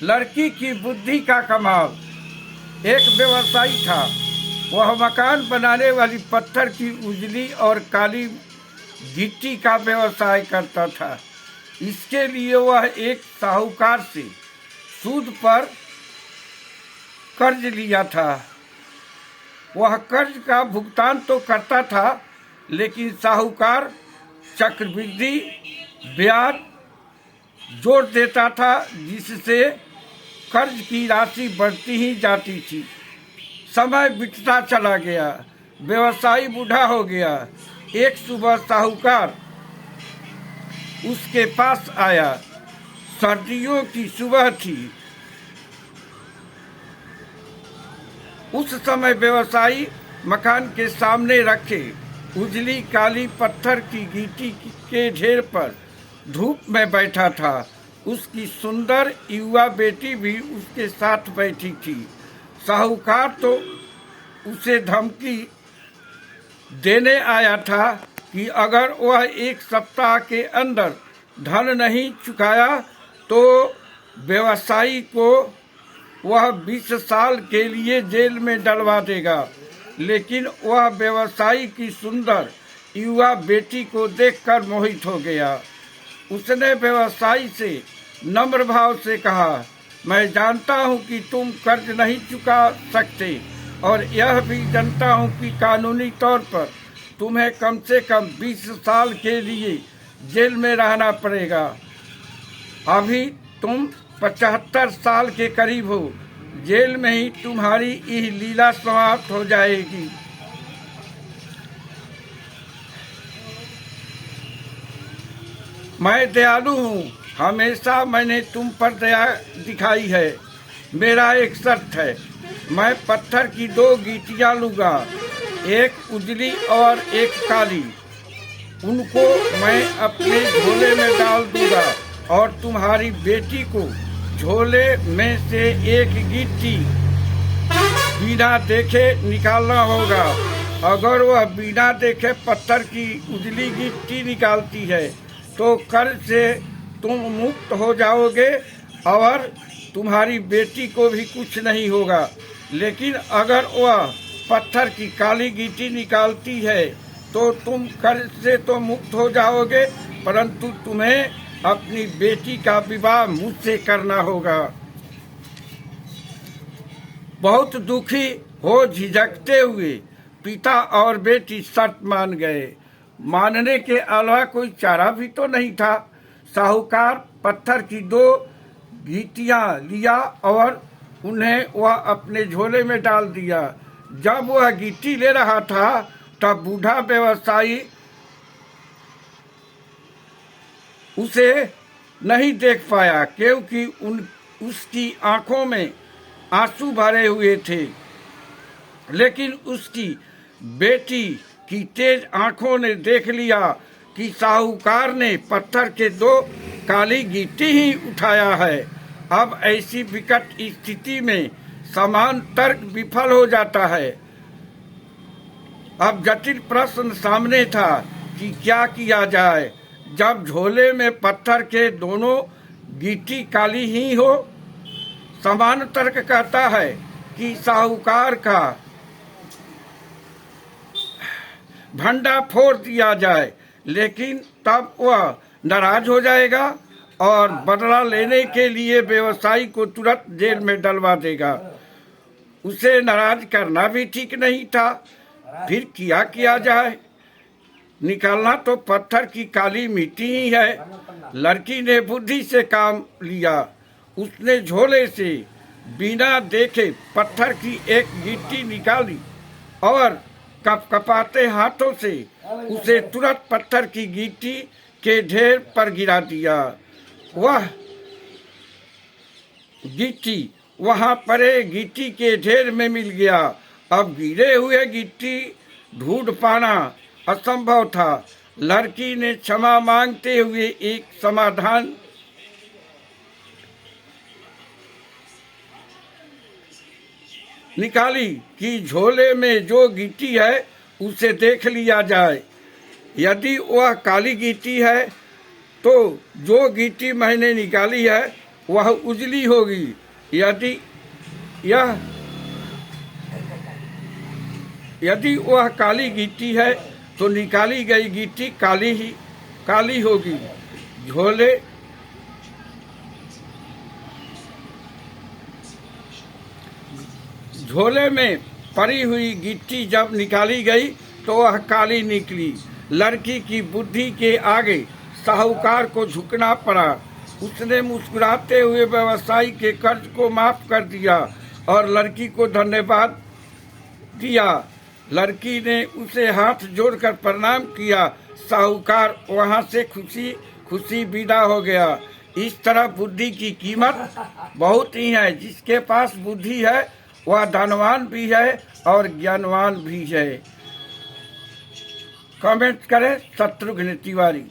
लड़की की बुद्धि का कमाल। एक व्यवसायी था। वह मकान बनाने वाली पत्थर की उजली और काली गिट्टी का व्यवसाय करता था। इसके लिए वह एक साहूकार से सूद पर कर्ज लिया था। वह कर्ज का भुगतान तो करता था, लेकिन साहूकार चक्रवृद्धि ब्याज जोड़ देता था, जिससे कर्ज की राशि बढ़ती ही जाती थी। समय बीतता चला गया। व्यवसायी बूढ़ा हो गया। एक सुबह साहूकार उसके पास आया। सर्दियों की सुबह थी। उस समय व्यवसायी मकान के सामने रखे उजली काली पत्थर की गिट्टी के ढेर पर धूप में बैठा था। उसकी सुंदर युवा बेटी भी उसके साथ बैठी थी। साहूकार तो उसे धमकी देने आया था कि अगर वह एक सप्ताह के अंदर धन नहीं चुकाया तो व्यवसायी को वह 20 साल के लिए जेल में डलवा देगा। लेकिन वह व्यवसायी की सुंदर युवा बेटी को देखकर मोहित हो गया। उसने व्यवसायी से नम्र भाव से कहा, मैं जानता हूं कि तुम कर्ज नहीं चुका सकते और यह भी जानता हूं कि कानूनी तौर पर तुम्हें कम से कम 20 साल के लिए जेल में रहना पड़ेगा। अभी तुम 75 साल के करीब हो। जेल में ही तुम्हारी यह लीला समाप्त हो जाएगी। मैं दयालु हूँ। हमेशा मैंने तुम पर दया दिखाई है। मेरा एक शर्त है, मैं पत्थर की 2 गिट्टियाँ लूँगा, एक उजली और एक काली। उनको मैं अपने झोले में डाल दूंगा और तुम्हारी बेटी को झोले में से एक गिट्टी बिना देखे निकालना होगा। अगर वह बिना देखे पत्थर की उजली गिट्टी निकालती है तो कर्ज से तुम मुक्त हो जाओगे और तुम्हारी बेटी को भी कुछ नहीं होगा। लेकिन अगर वह पत्थर की काली गिट्टी निकालती है तो तुम कर्ज से तो मुक्त हो जाओगे, परंतु तुम्हें अपनी बेटी का विवाह मुझसे करना होगा। बहुत दुखी हो झिझकते हुए पिता और बेटी शर्त मान गए। मानने के अलावा कोई चारा भी तो नहीं था। साहूकार पत्थर की 2 गिट्टियां लिया और उन्हें वह अपने झोले में डाल दिया। जब वह गिट्टी ले रहा था तब बूढ़ा व्यवसायी उसे नहीं देख पाया, क्योंकि उसकी आंखों में आंसू भरे हुए थे। लेकिन उसकी बेटी की तेज आंखों ने देख लिया कि साहूकार ने पत्थर के 2 काली गिट्टी ही उठाया है। अब ऐसी विकट स्थिति में समान तर्क विफल हो जाता है। अब जटिल प्रश्न सामने था कि क्या किया जाए। जब झोले में पत्थर के दोनों गिट्टी काली ही हो, समान तर्क कहता है कि साहूकार का भंडा फोड़ दिया जाए, लेकिन तब वह नाराज हो जाएगा और बदला लेने के लिए व्यवसायी को तुरंत जेल में डलवा देगा। उसे नाराज करना भी ठीक नहीं था। फिर क्या किया जाए? निकालना तो पत्थर की काली मिट्टी ही है। लड़की ने बुद्धि से काम लिया। उसने झोले से बिना देखे पत्थर की एक गिट्टी निकाली और कपकपाते हाथों से उसे तुरंत पत्थर की गिट्टी के ढेर पर गिरा दिया। वह गिट्टी वहां पड़े गिट्टी के ढेर में मिल गया। अब गिरे हुए गिट्टी ढूंढ पाना असंभव था। लड़की ने क्षमा मांगते हुए एक समाधान निकाली कि झोले में जो गिट्टी है उसे देख लिया जाए। यदि वह काली गिट्टी है तो जो गिट्टी मैंने निकाली है वह उजली होगी। यदि वह काली गिट्टी है तो निकाली गई गिट्टी काली होगी। झोले में पड़ी हुई गिट्टी जब निकाली गई तो वह काली निकली। लड़की की बुद्धि के आगे साहूकार को झुकना पड़ा। उसने मुस्कुराते हुए व्यवसायी के कर्ज को माफ कर दिया और लड़की को धन्यवाद दिया। लड़की ने उसे हाथ जोड़कर प्रणाम किया। साहूकार वहां से खुशी खुशी विदा हो गया। इस तरह बुद्धि की कीमत बहुत ही है। जिसके पास बुद्धि है वह धनवान भी है और ज्ञानवान भी है। कमेंट करें शत्रुघ्न तिवारी।